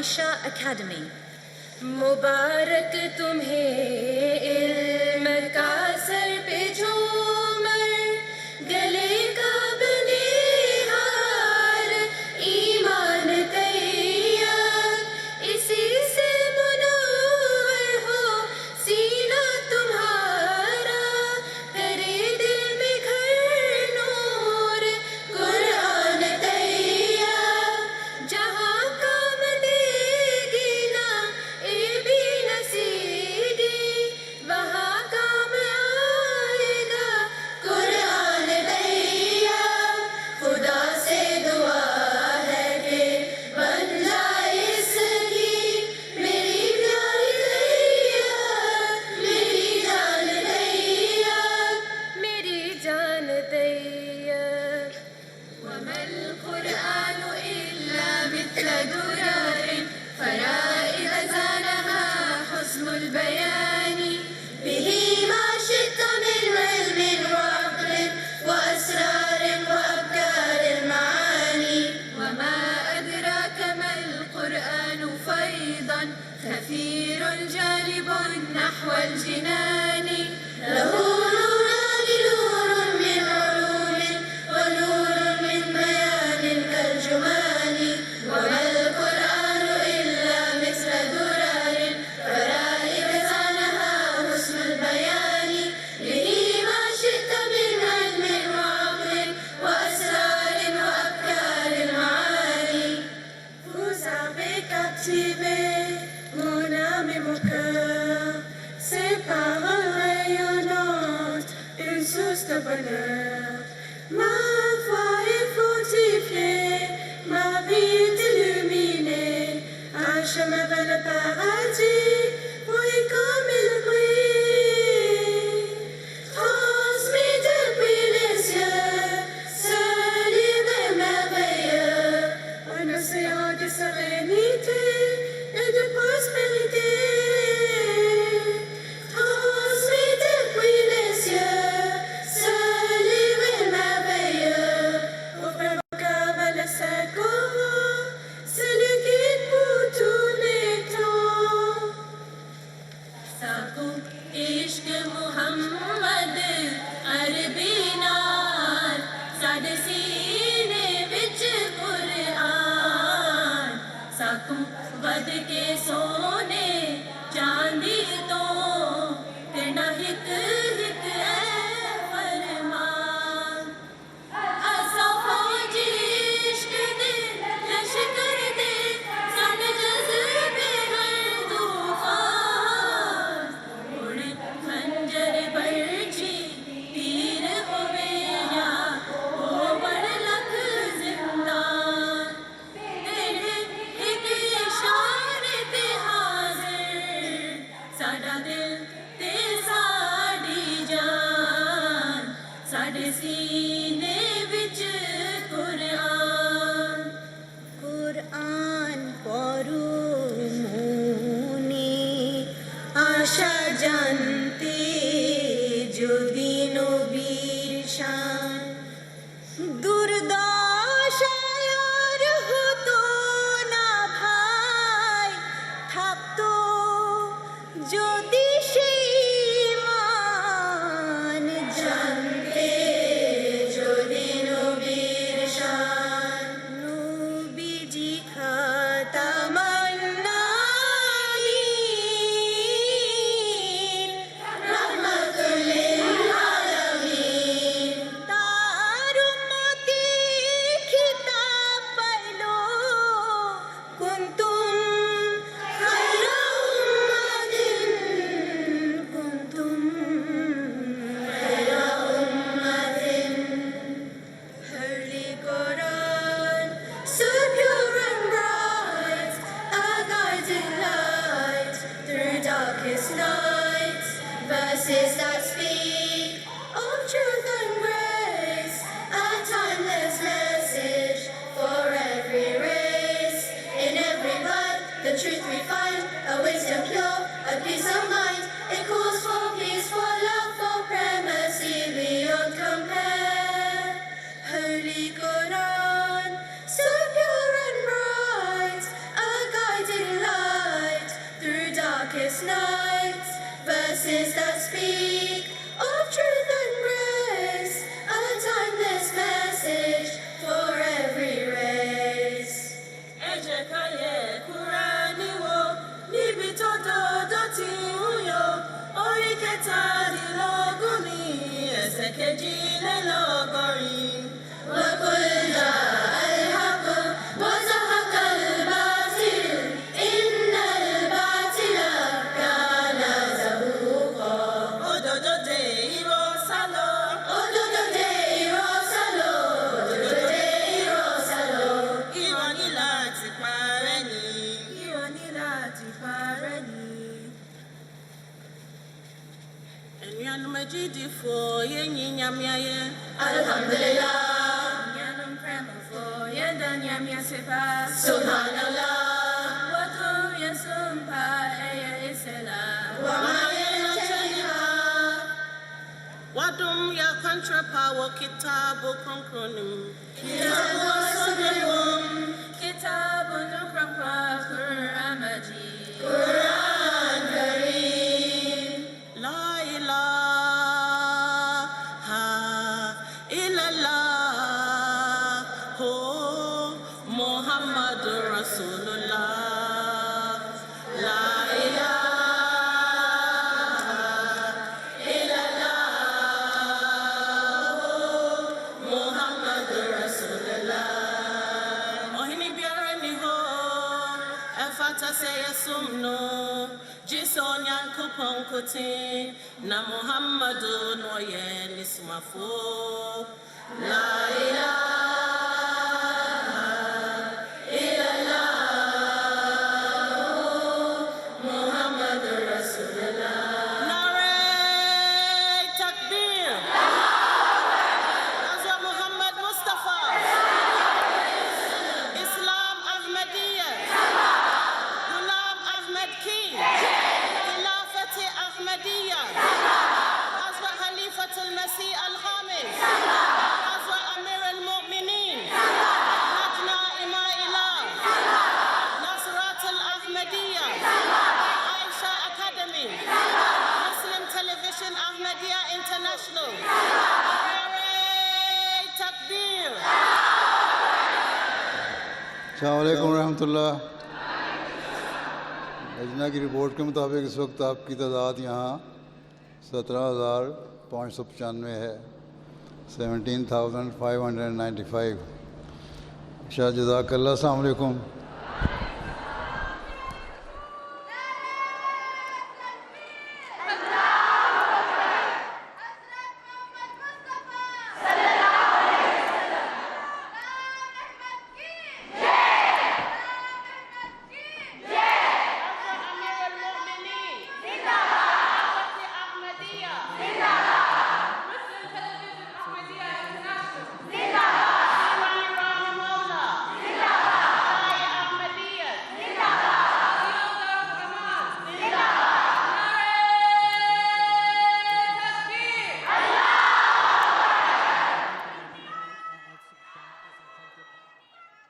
Ayesha academy. मुबारक तुम्हें इल्म का सर पे झूमर, गले का बलिहार ईमान तैयार, इसी से मुनव्वर हो सीना तुम्हारा, करे दिल में घर नूर कुरान तैयार। जहाँ काम देगी ना ए भी नसीगी, वहाँ काम आएगा कुरान तैयार। खुदा से दुआ है कि बन जाए इसकी मेरी प्यारी दैया, मेरी जान दैया, मेरी जान दैया। वमल कुरान इल्ला मिथल दुरार, फराइद ज़ानहा हुस्नुल बयानी, बिही मा शि'त मिन इल्मिन व अक़लिन व अस्रारिन व अफ़कारिल मआनी। वमा अदराक मल कुरान फ़ैज़न खफ़ीरुन जालिबुन नहवल जिनानी, लहू नूरानि नूरुन मिन उलूमिन व नूरुन मिन बयानिन कल जुमानी। वमल कुरान इल्ला मिस्ल दुरारिन, फराइद ज़ानहा हुस्नुल बयानी, बिही मा शि'त मिन इल्मिन व अक़लिन व अस्रारिन व अफ़कारिल मआनी। Vous avez captivé mon âme et mon cœur, ces paroles rayonnantes, une source de bonheur. Ma foi est fortifiée, ma vie est illuminée, un chemin vers le paradis brille comme il brille. Transmis depuis les cieux, ce livre est merveilleux, un océan de sérénité et de prospérité. Transmis depuis les cieux, ce livre est merveilleux, ouvre mon cœur vers le Saint-Coran, c'est le guide pour tous les temps. साकू इश्क मुहम्मद अरबी नाल, साडे सीने विच कुरान। साकू वध के सोने चांदी तो, तेना हिक हिक ऐ फरमान। असां फौजी इश्क दे लश्कर दे, साडे जज़्बे हर तूफान। हुण खंजर बरछी तीर होवे या होवण लख ज़िंदान, तेरे हिक इशारे ते हाज़िर साडा दिल ते साडी जान, साडे सीने विच कुरान। कुरान पढ़ो मुनी आशा जानते যদি নবীর শান, দুর্দশায় আর হতো না ভাই, থাকতো যদি সেই মান জানতে যদি নবীর শান। নবীজি খাতামান্নাবির, রহমাতুল লিল আলামিন, তার উম্মতি খিতাব পাইলো, কুনতুম খায়রা উম্মাতিন, কুনতুম খায়রা উম্মাতিন। Holy Quran, so pure and bright, a guiding light through darkest nights. Verses that speak of truth and grace, a timeless message for every race. In every word, the truth we find, a wisdom pure, a peace of mind. It calls for peace, for love, for primacy beyond compare. Holy Quran, so pure and bright, a guiding nyamyaye. Alhamdulillah, Nyanum kremufo yenda nyamya sepa. Subhanallah, Watum yasumpa eye isela. Wamayan Chaniha, Wadum ya kantrapa wa kitabu konkronim. Kitabu Sunnah, Kitabu nukrampa Quran Majid. Quran Kareem, La ilaha illallah, oh Muhammadur Rasulullah. La ilaha illallah, oh Muhammadur Rasulullah. Ohini biara ni ho, efata se yasumno, jiso nyankopon kote, na Muhammadu no ye nismafo. La ilaha illallah, Muhammadur Rasulullah. Nare takbir. Azwa Muhammad Mustafa. Islam Ahmadiyya. Ghulam Ahmad Keen. Khilafati Ahmadiyya. Azwa Khalifat al-Masih al-Khamis. Azwa Amir al-Mu'mineen. Lajna Imailah. Nasrat al-Ahmadiyya. Aisha Academy. Muslim Television Ahmadiyya International. Nare Takbir. अस्सलामुअलैकुम रहमतुल्लाह। लजना की report के मुताबिक इस वक्त आपकी तादाद यहाँ 17,595 है, 17,595। शाह जज़ाकल्लाह। अस्सलाम वालेकुम। Amir al-Mu'mineen. Khilafati Ahmadiyya. Muslim Television Ahmadiyya International. Diwan Rahimahullah. Dai Ahmadiyya. Diwan Darul Aman. Nare Takbir.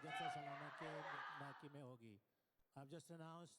जैसा सलाना के बाकी में होगी। I've just announced